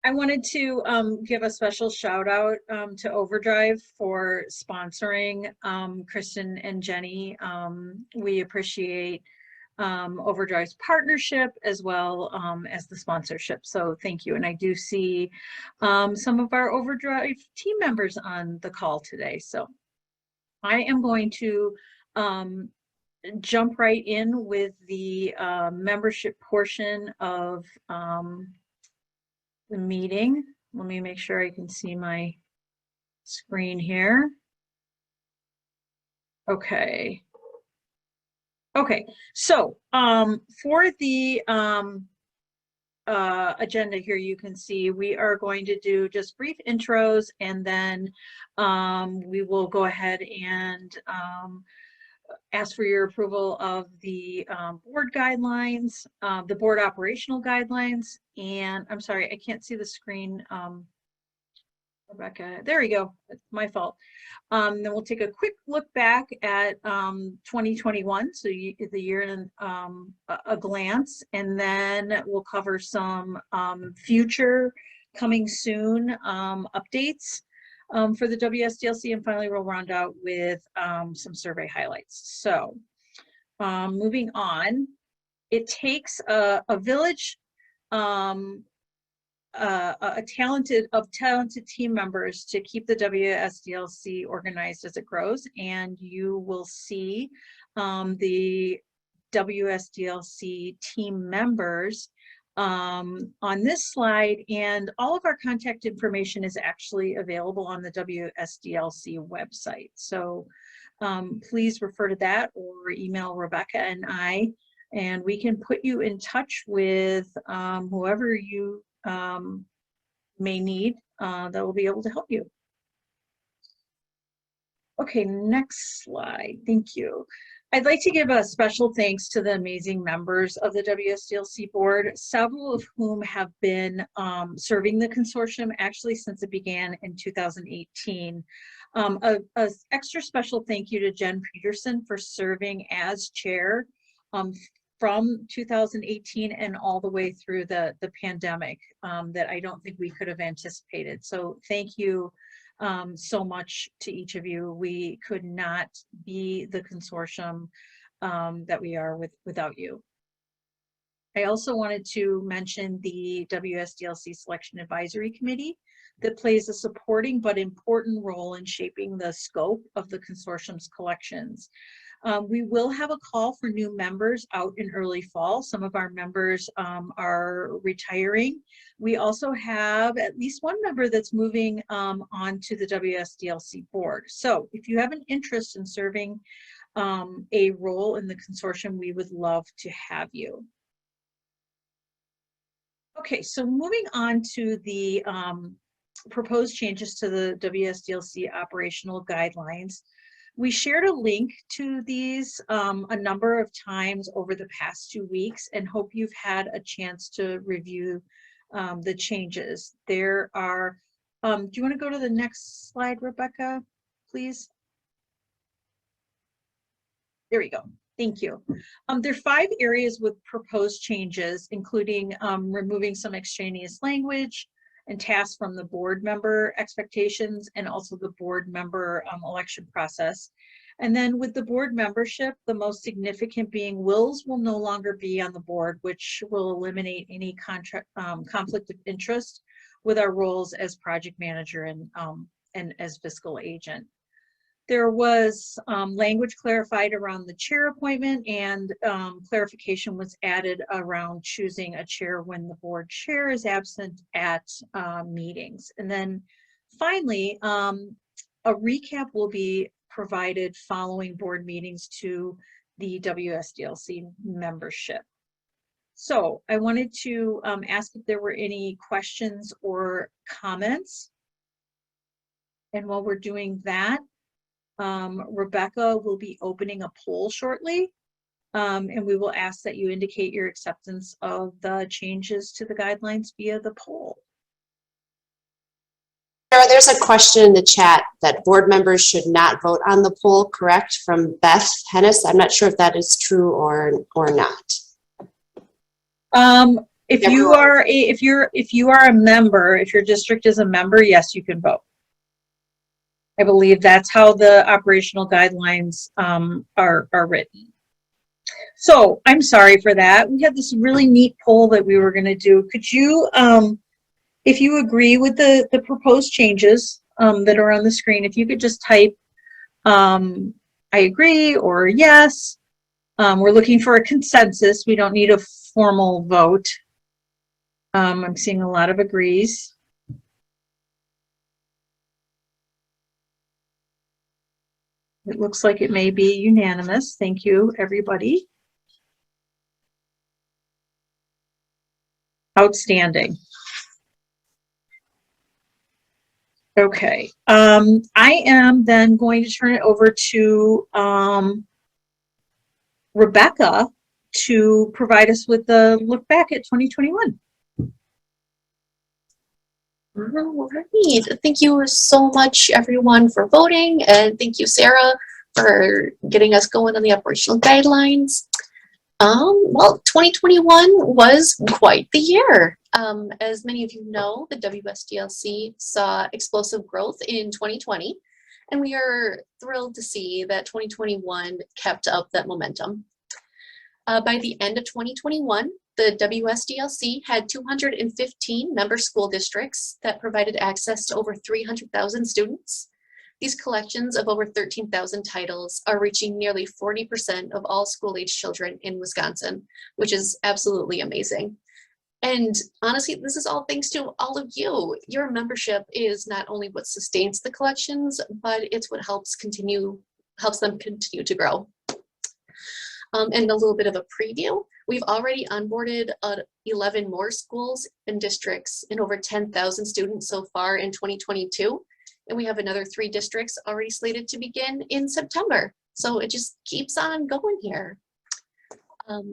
I wanted to give a special shout out to Overdrive for sponsoring Kristen and Jenny. We appreciate Overdrive's partnership as well as the sponsorship. So thank you. And I do see some of our Overdrive team members on the call today. So I am going to jump right in with the membership portion of the meeting. Let me make sure I can see my screen here. Okay. Okay, so for the agenda here, you can see we are going to do just brief intros, and then we will go ahead and ask for your approval of the board guidelines, the board operational guidelines, and I'm sorry, I can't see the screen. Rebecca, there we go. It's my fault. Then we'll take a quick look back at 2021, so the year in a glance, and then we'll cover some future coming soon updates for the WSDLC, and finally we'll round out with some survey highlights. So moving on, it takes a village talented team members to keep the WSDLC organized as it grows, and you will see the WSDLC team members on this slide, and all of our contact information is actually available on the WSDLC website. So please refer to that or email Rebecca and I, and we can put you in touch with whoever you may need that will be able to help you. Okay, next slide. Thank you. I'd like to give a special thanks to the amazing members of the WSDLC board, several of whom have been serving the consortium actually since it began in 2018. A extra special thank you to Jen Peterson for serving as chair from 2018 and all the way through the pandemic that I don't think we could have anticipated. So thank you so much to each of you. We could not be the consortium that we are without you. I also wanted to mention the WSDLC Selection Advisory Committee that plays a supporting but important role in shaping the scope of the consortium's collections. We will have a call for new members out in early fall. Some of our members are retiring. We also have at least one member that's moving on to the WSDLC board. So if you have an interest in serving a role in the consortium, we would love to have you. Okay, so moving on to the proposed changes to the WSDLC operational guidelines. We shared a link to these a number of times over the past 2 weeks, and hope you've had a chance to review the changes. There are, do you want to go to the next slide, Rebecca, please? There we go. Thank you. There are 5 areas with proposed changes, including removing some extraneous language and tasks from the board member expectations, and also the board member election process. And then with the board membership, the most significant being wills will no longer be on the board, which will eliminate any conflict of interest with our roles as project manager and as fiscal agent. There was language clarified around the chair appointment, and clarification was added around choosing a chair when the board chair is absent at meetings. And then finally, a recap will be provided following board meetings to the WSDLC membership. So I wanted to ask if there were any questions or comments. And while we're doing that, Rebecca will be opening a poll shortly, and we will ask that you indicate your acceptance of the changes to the guidelines via the poll. Sarah, there's a question in the chat that board members should not vote on the poll, correct? From Beth Hennis. I'm not sure if that is true or not. If Yeah. you are a member, if your district is a member, yes, you can vote. I believe that's how the operational guidelines are written. So I'm sorry for that. We had this really neat poll that we were going to do. Could you, if you agree with the proposed changes that are on the screen, if you could just type I agree or yes. We're looking for a consensus. We don't need a formal vote. I'm seeing a lot of agrees. It looks like it may be unanimous. Thank you, everybody. Outstanding. Okay. I am then going to turn it over to Rebecca to provide us with a look back at 2021. All right. Thank you so much, everyone, for voting. And thank you, Sarah, for getting us going on the operational guidelines. Well, 2021 was quite the year. As many of you know, the Wsdlc saw explosive growth in 2020, and we are thrilled to see that 2021 kept up that momentum. By the end of 2021, the Wsdlc had 215 member school districts that provided access to over 300,000 students. These collections of over 13,000 titles are reaching nearly 40% of all school-age children in Wisconsin, which is absolutely amazing. And honestly, this is all thanks to all of you. Your membership is not only what sustains the collections, but it's what helps them continue to grow. And a little bit of a preview, we've already onboarded 11 more schools and districts and over 10,000 students so far in 2022. And we have another 3 districts already slated to begin in September. So it just keeps on going here.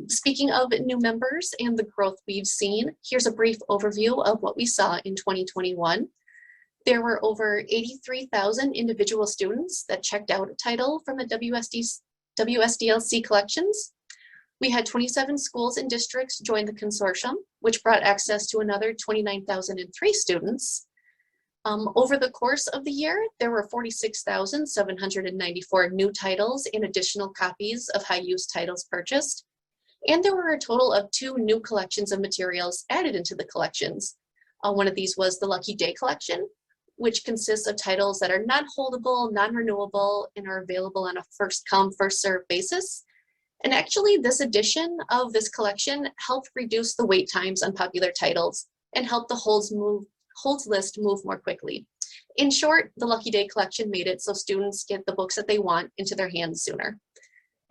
Speaking of new members and the growth we've seen, here's a brief overview of what we saw in 2021. There were over 83,000 individual students that checked out a title from the Wsdlc collections. We had 27 schools and districts join the consortium, which brought access to another 29,003 students. Over the course of the year, there were 46,794 new titles and additional copies of high-use titles purchased. And there were a total of 2 new collections of materials added into the collections. One of these was the Lucky Day collection, which consists of titles that are non-holdable, non-renewable, and are available on a first-come, first-served basis. And actually, this edition of this collection helped reduce the wait times on popular titles and helped the holds list move more quickly. In short, the Lucky Day collection made it so students get the books that they want into their hands sooner.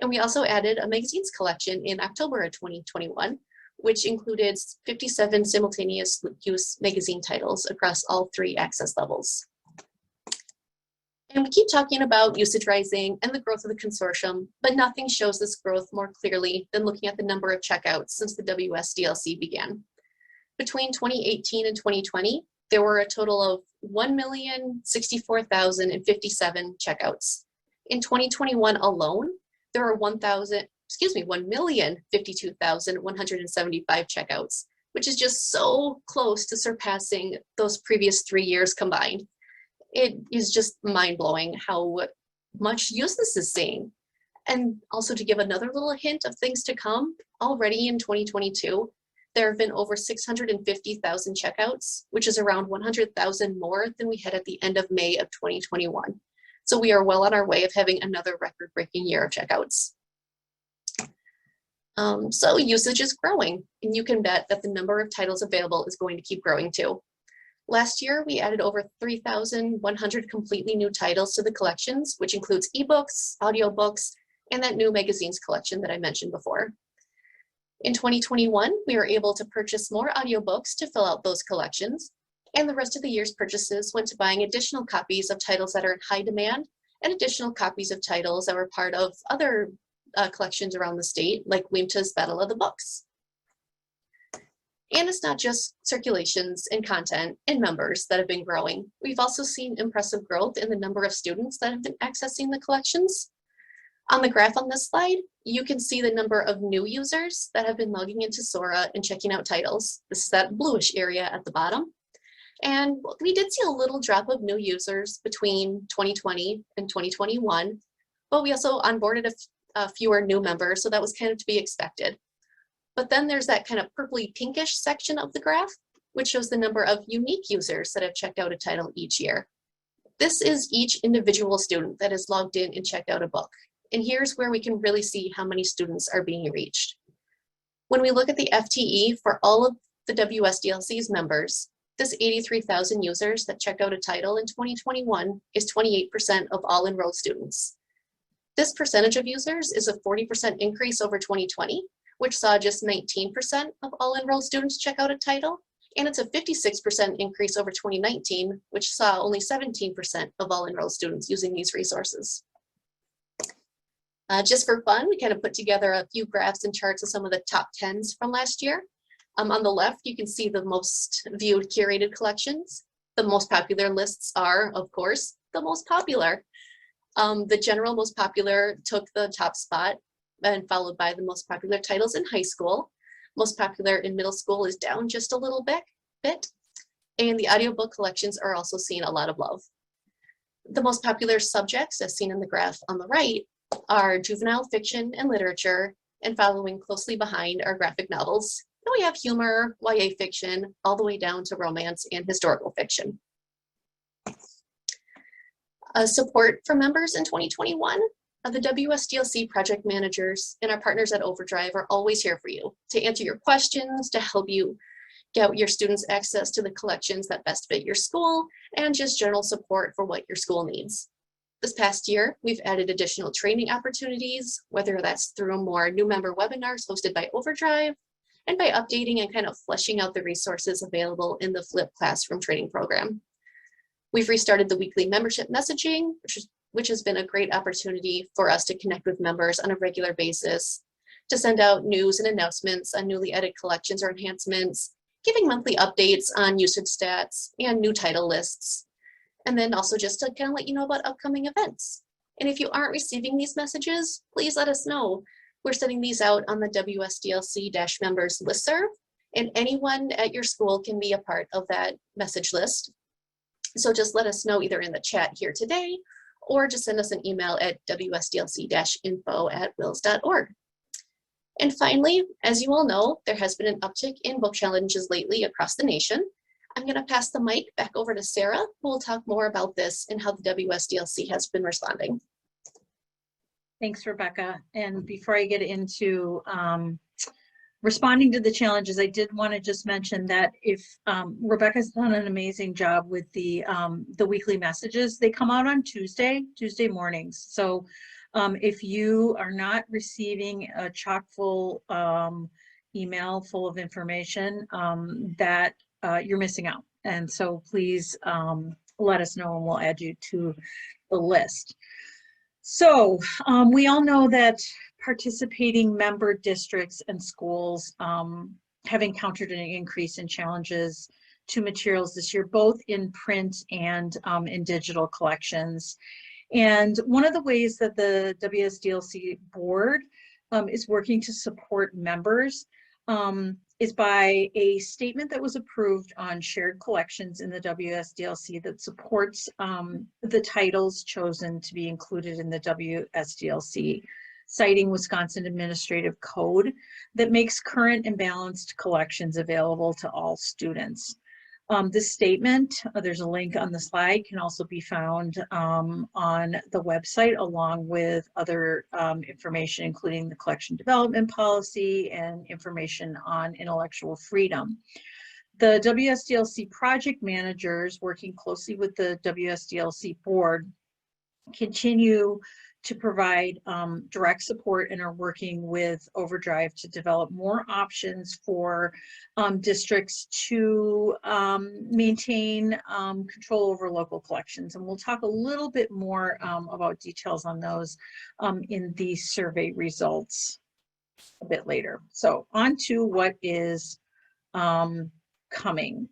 And we also added a magazines collection in October of 2021, which included 57 simultaneous use magazine titles across all 3 access levels. And we keep talking about usage rising and the growth of the consortium, but nothing shows this growth more clearly than looking at the number of checkouts since the Wsdlc began. Between 2018 and 2020, there were a total of 1,064,057 checkouts. In 2021 alone, there were 1,052,175 checkouts, which is just so close to surpassing those previous 3 years combined. It is just mind-blowing how much use this is seeing. And also to give another little hint of things to come, already in 2022, there have been over 650,000 checkouts, which is around 100,000 more than we had at the end of May of 2021. So we are well on our way of having another record-breaking year of checkouts. So usage is growing, and you can bet that the number of titles available is going to keep growing too. Last year, we added over 3,100 completely new titles to the collections, which includes ebooks, audiobooks, and that new magazines collection that I mentioned before. In 2021, we were able to purchase more audiobooks to fill out those collections, and the rest of the year's purchases went to buying additional copies of titles that are in high demand and additional copies of titles that were part of other collections around the state, like Wsdlc's Battle of the Books. And it's not just circulations and content and members that have been growing. We've also seen impressive growth in the number of students that have been accessing the collections. On the graph on this slide, you can see the number of new users that have been logging into Sora and checking out titles. This is that bluish area at the bottom. And we did see a little drop of new users between 2020 and 2021, but we also onboarded a fewer new members, so that was kind of to be expected. But then there's that kind of purpley pinkish section of the graph, which shows the number of unique users that have checked out a title each year. This is each individual student that has logged in and checked out a book. And here's where we can really see how many students are being reached. When we look at the FTE for all of the Wsdlc's members, this 83,000 users that checked out a title in 2021 is 28% of all enrolled students. This percentage of users is a 40% increase over 2020, which saw just 19% of all enrolled students check out a title, and it's a 56% increase over 2019, which saw only 17% of all enrolled students using these resources. Just for fun, we kind of put together a few graphs and charts of some of the top 10s from last year. On the left, you can see the most viewed curated collections. The most popular lists are, of course, the most popular. The general most popular took the top spot, and followed by the most popular titles in high school. Most popular in middle school is down just a little bit. And the audiobook collections are also seeing a lot of love. The most popular subjects, as seen in the graph on the right, are juvenile fiction and literature, and following closely behind are graphic novels. And we have humor, YA fiction, all the way down to romance and historical fiction. Support for members in 2021. The Wsdlc project managers and our partners at Overdrive are always here for you to answer your questions, to help you get your students access to the collections that best fit your school, and just general support for what your school needs. This past year, we've added additional training opportunities, whether that's through more new member webinars hosted by Overdrive, and by updating and kind of fleshing out the resources available in the Flip Classroom training program. We've restarted the weekly membership messaging, which has been a great opportunity for us to connect with members on a regular basis, to send out news and announcements on newly added collections or enhancements, giving monthly updates on usage stats and new title lists, and then also just to kind of let you know about upcoming events. And if you aren't receiving these messages, please let us know. We're sending these out on the Wsdlc-members listserv, and anyone at your school can be a part of that message list. So just let us know either in the chat here today, or just send us an email at wsdlc-info@wils.org. And finally, as you all know, there has been an uptick in book challenges lately across the nation. I'm going to pass the mic back over to Sarah, who will talk more about this and how the Wsdlc has been responding. Thanks, Rebecca. And before I get into responding to the challenges, I did want to just mention that if Rebecca's done an amazing job with the weekly messages. They come out on Tuesday mornings. So if you are not receiving a chock full email full of information, that you're missing out. And so please let us know and we'll add you to the list. So we all know that participating member districts and schools have encountered an increase in challenges to materials this year, both in print and in digital collections. And one of the ways that the Wsdlc board is working to support members is by a statement that was approved on shared collections in the Wsdlc that supports the titles chosen to be included in the Wsdlc, citing Wisconsin Administrative Code that makes current and balanced collections available to all students. This statement, there's a link on the slide, can also be found on the website along with other information, including the collection development policy and information on intellectual freedom. The Wsdlc project managers working closely with the Wsdlc board continue to provide direct support and are working with Overdrive to develop more options for districts to maintain control over local collections. And we'll talk a little bit more about details on those in the survey results a bit later. So on to what is coming.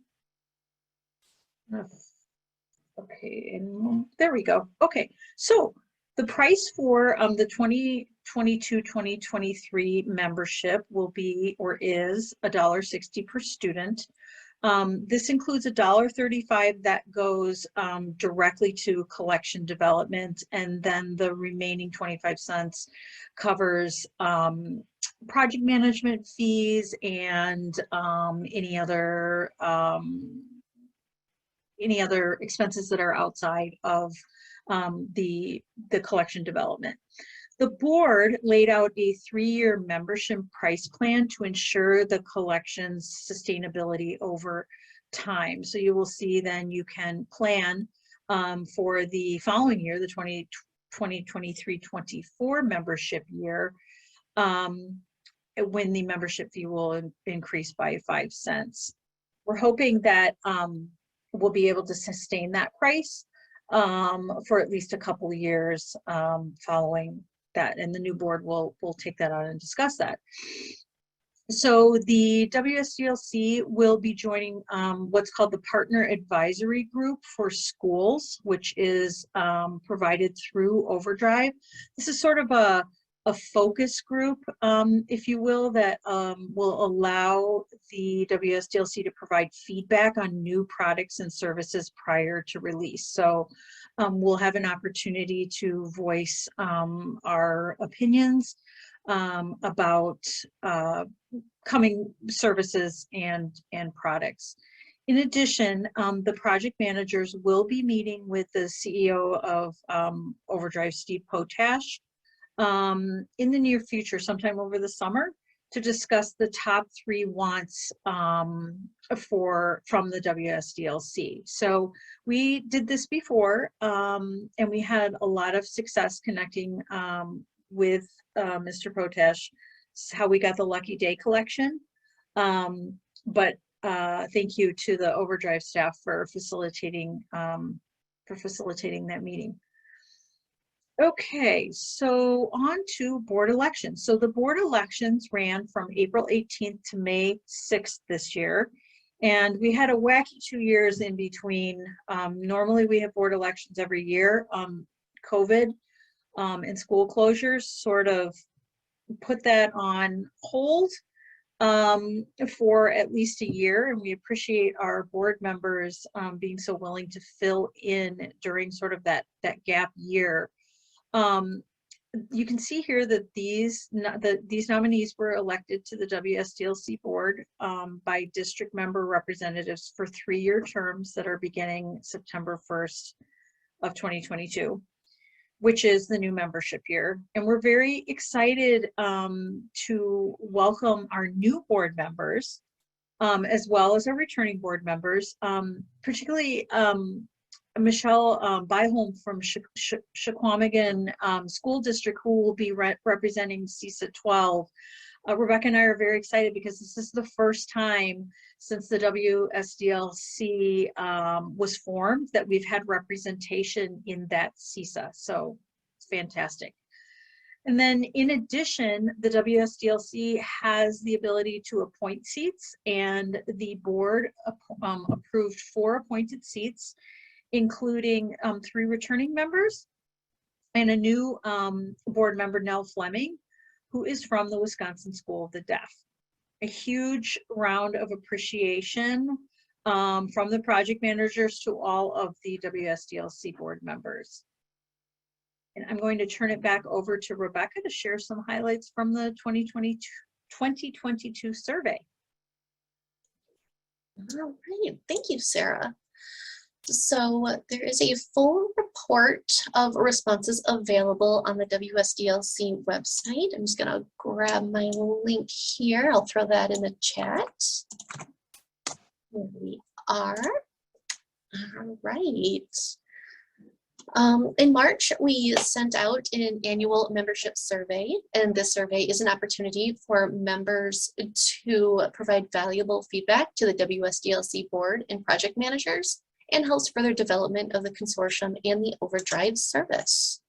Okay, and there we go. Okay, so The price for the 2022-2023 membership will be or is $1.60 per student. This includes $1.35 that goes directly to collection development, and then the remaining 25 cents covers project management fees and any other expenses that are outside of the collection development. The board laid out a 3-year membership price plan to ensure the collection's sustainability over time. So you will see then you can plan for the following year, the 2023-24 membership year, when the membership fee will increase by 5 cents. We're hoping that we'll be able to sustain that price for at least a couple of years following that, and the new board will take that on and discuss that. So the Wsdlc will be joining what's called the Partner Advisory Group for Schools, which is provided through Overdrive. This is sort of a focus group, if you will, that will allow the Wsdlc to provide feedback on new products and services prior to release. So we'll have an opportunity to voice our opinions about coming services and products. In addition, the project managers will be meeting with the CEO of Overdrive, Steve Potash, in the near future, sometime over the summer, to discuss the top 3 wants from the Wsdlc. So we did this before, and we had a lot of success connecting with Mr. Potash. This is how we got the Lucky Day collection. But thank you to the Overdrive staff for facilitating that meeting. Okay, so on to board elections. So the board elections ran from April 18th to May 6th this year. And we had a wacky 2 years in between. Normally we have board elections every year. COVID and school closures sort of put that on hold for at least a year. And we appreciate our board members being so willing to fill in during sort of that gap year. You can see here that these nominees were elected to the Wsdlc board by district member representatives for 3-year terms that are beginning September 1st of 2022, which is the new membership year. And we're very excited to welcome our new board members, as well as our returning board members, particularly Michelle Byholm from Chequamegon School District, who will be representing CSA 12. Rebecca and I are very excited because this is the first time since the Wsdlc was formed that we've had representation in that CSA. So it's fantastic. And then in addition, the Wsdlc has the ability to appoint seats, and the board approved 4 appointed seats, including 3 returning members and a new board member, Nell Fleming, who is from the Wisconsin School of the Deaf. A huge round of appreciation from the project managers to all of the Wsdlc board members. And I'm going to turn it back over to Rebecca to share some highlights from the 2022 survey. All right, thank you, Sarah. So there is a full report of responses available on the Wsdlc website. I'm just going to grab my link here. I'll throw that in the chat. Here we are. All right. In March, we sent out an annual membership survey, and this survey is an opportunity for members to provide valuable feedback to the Wsdlc board and project managers, and helps further development of the consortium and the Overdrive service.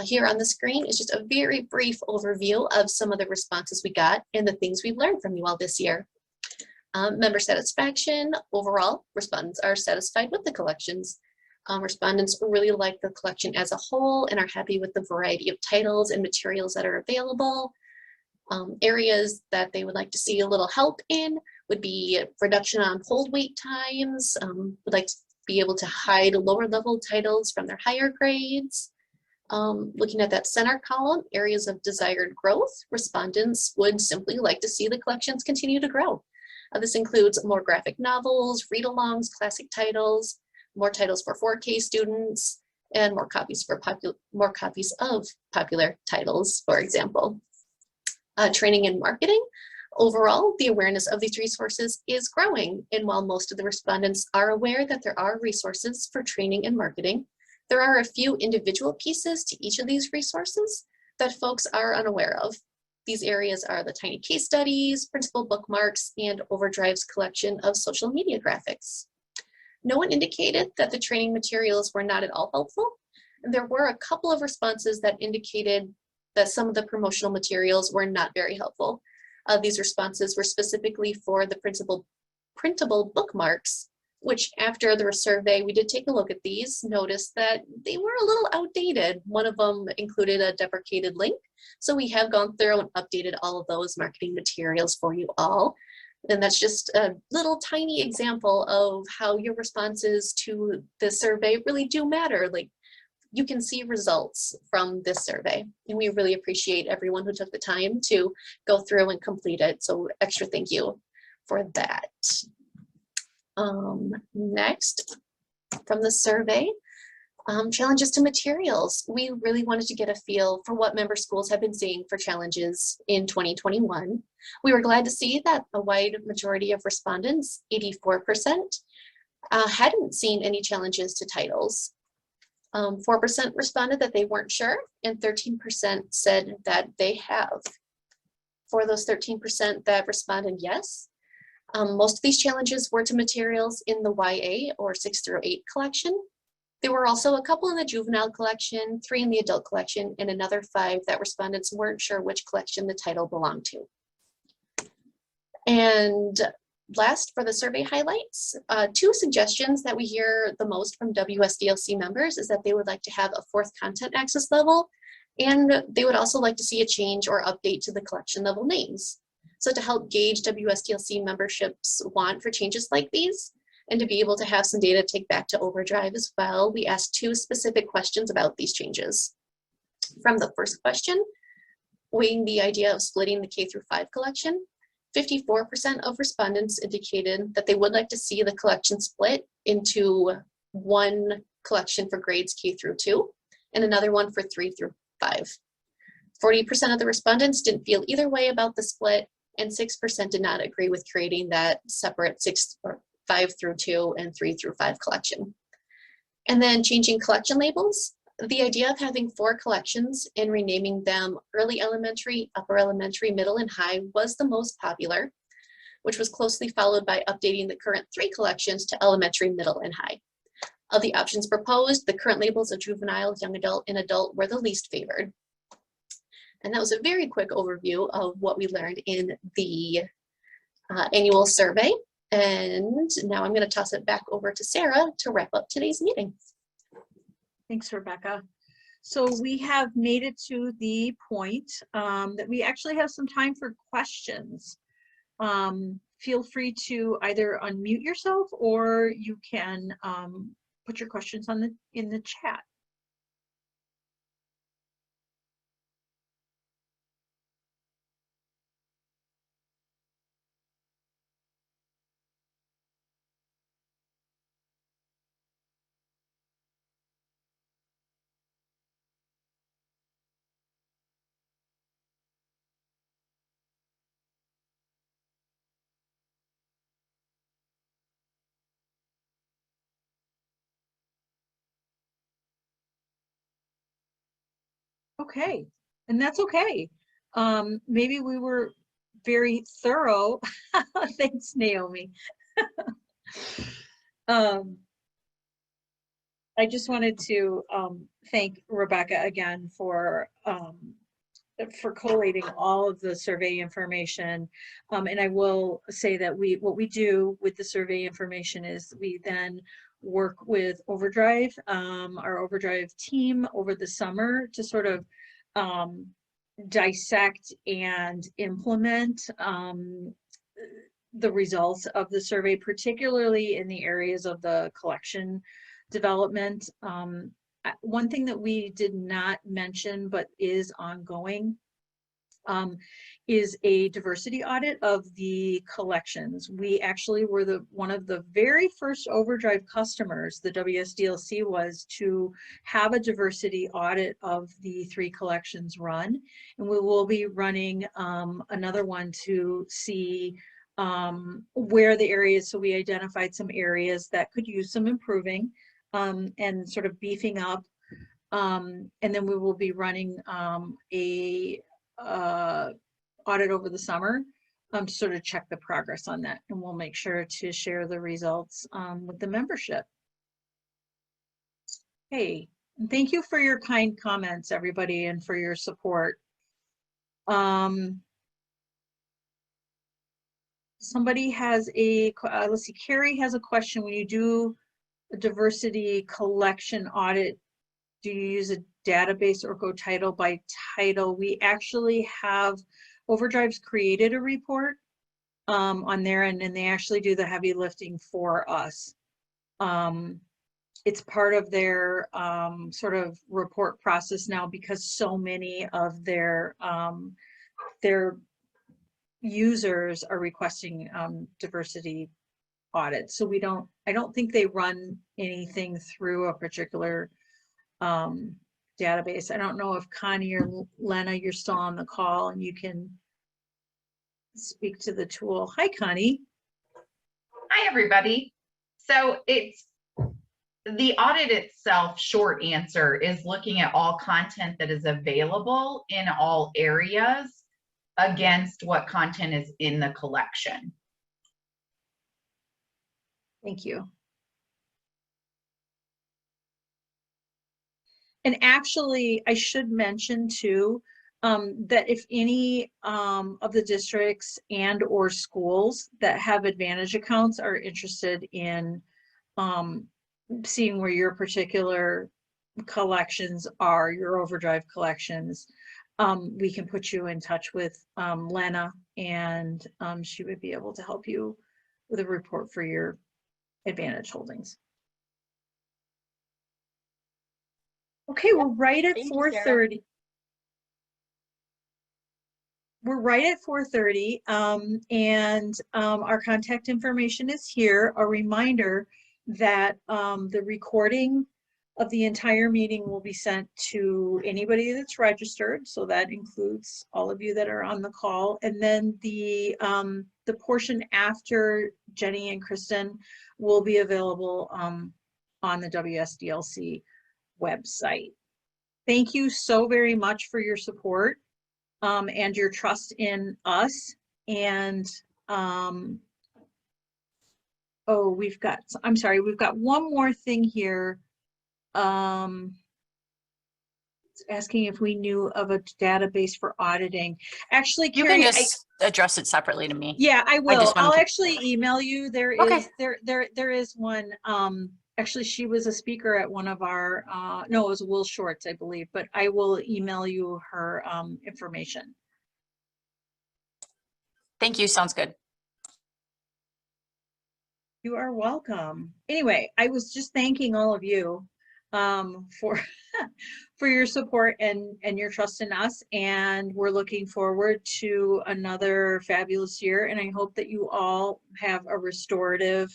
Here on the screen is just a very brief overview of some of the responses we got and the things we've learned from you all this year. Member satisfaction: overall, respondents are satisfied with the collections. Respondents really like the collection as a whole and are happy with the variety of titles and materials that are available. Areas that they would like to see a little help in would be reduction on hold wait times, would like to be able to hide lower level titles from their higher grades. Looking at that center column, areas of desired growth, respondents would simply like to see the collections continue to grow. This includes more graphic novels, read-alongs, classic titles, more titles for 4K students, and more copies of popular titles, for example. Training and marketing. Overall, the awareness of these resources is growing, and while most of the respondents are aware that there are resources for training and marketing, there are a few individual pieces to each of these resources that folks are unaware of. These areas are the tiny case studies, principal bookmarks, and Overdrive's collection of social media graphics. No one indicated that the training materials were not at all helpful. There were a couple of responses that indicated that some of the promotional materials were not very helpful. These responses were specifically for the printable bookmarks, which after the survey, we did take a look at these, noticed that they were a little outdated. One of them included a deprecated link. So we have gone through and updated all of those marketing materials for you all. And that's just a little tiny example of how your responses to the survey really do matter. Like, you can see results from this survey, and we really appreciate everyone who took the time to go through and complete it. So extra thank you for that. Next, from the survey, challenges to materials. We really wanted to get a feel for what member schools have been seeing for challenges in 2021. We were glad to see that a wide majority of respondents, 84%, hadn't seen any challenges to titles. 4% responded that they weren't sure, and 13% said that they have. For those 13% that responded yes, most of these challenges were to materials in the YA or 6 through 8 collection. There were also a couple in the juvenile collection, 3 in the adult collection, and another 5 that respondents weren't sure which collection the title belonged to. And last, for the survey highlights, 2 suggestions that we hear the most from Wsdlc members is that they would like to have a 4th content access level, and they would also like to see a change or update to the collection level names. So to help gauge Wsdlc membership's want for changes like these, and to be able to have some data to take back to Overdrive as well, we asked 2 specific questions about these changes. From the first question, weighing the idea of splitting the K through 5 collection, 54% of respondents indicated that they would like to see the collection split into one collection for grades K through 2 and another one for 3 through 5. 40% of the respondents didn't feel either way about the split, and 6% did not agree with creating that separate 5 through 2 and 3 through 5 collection. And then changing collection labels. The idea of having 4 collections and renaming them early elementary, upper elementary, middle, and high was the most popular, which was closely followed by updating the current 3 collections to elementary, middle, and high. Of the options proposed, the current labels of juvenile, young adult, and adult were the least favored. And that was a very quick overview of what we learned in the annual survey. And now I'm going to toss it back over to Sarah to wrap up today's meeting. Thanks, Rebecca. So we have made it to the point that we actually have some time for questions. Feel free to either unmute yourself, or you can put your questions in the chat. Okay, and that's okay. Maybe we were very thorough. Thanks, Naomi. I just wanted to thank Rebecca again for for collating all of the survey information. And I will say that what we do with the survey information is we then work with Overdrive, our Overdrive team over the summer to sort of dissect and implement the results of the survey, particularly in the areas of the collection development. One thing that we did not mention but is ongoing is a diversity audit of the collections. We actually were one of the very first Overdrive customers, the Wsdlc was, to have a diversity audit of the 3 collections run. And we will be running another one to see where the areas, so we identified some areas that could use some improving and sort of beefing up. And then we will be running a audit over the summer to sort of check the progress on that. And we'll make sure to share the results with the membership. Hey, and thank you for your kind comments, everybody, and for your support. Somebody has a, let's see, Carrie has a question. When you do a diversity collection audit, do you use a database or go title by title? We actually have, Overdrive's created a report on there, and they actually do the heavy lifting for us. It's part of their sort of report process now, because so many of their users are requesting diversity audits. So I don't think they run anything through a particular database. I don't know if Connie or Lena, you're still on the call and you can speak to the tool. Hi, Connie. Hi, everybody. So it's the audit itself, short answer, is looking at all content that is available in all areas against what content is in the collection. Thank you. And actually, I should mention too, that if any of the districts and or schools that have Advantage accounts are interested in seeing where your particular collections are, your Overdrive collections, we can put you in touch with Lena, and she would be able to help you with a report for your Advantage holdings. Okay, we're right at 4:30. We're right at 4:30, and our contact information is here. A reminder that the recording of the entire meeting will be sent to anybody that's registered, so that includes all of you that are on the call. And then the portion after Jenny and Kristen will be available on the Wsdlc website. Thank you so very much for your support and your trust in us. And oh, we've got one more thing here. It's asking if we knew of a database for auditing. Actually, you Carrie, can just address it separately to me. Yeah, I will. I'll to... actually email you. There is there is one. Actually, she was a speaker at one of our, no, it was Will Shorts, I believe, but I will email you her information. Thank you. Sounds good. You are welcome. Anyway, I was just thanking all of you for for your support and your trust in us, and we're looking forward to another fabulous year, and I hope that you all have a restorative,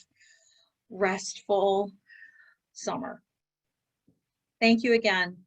restful summer. Thank you again.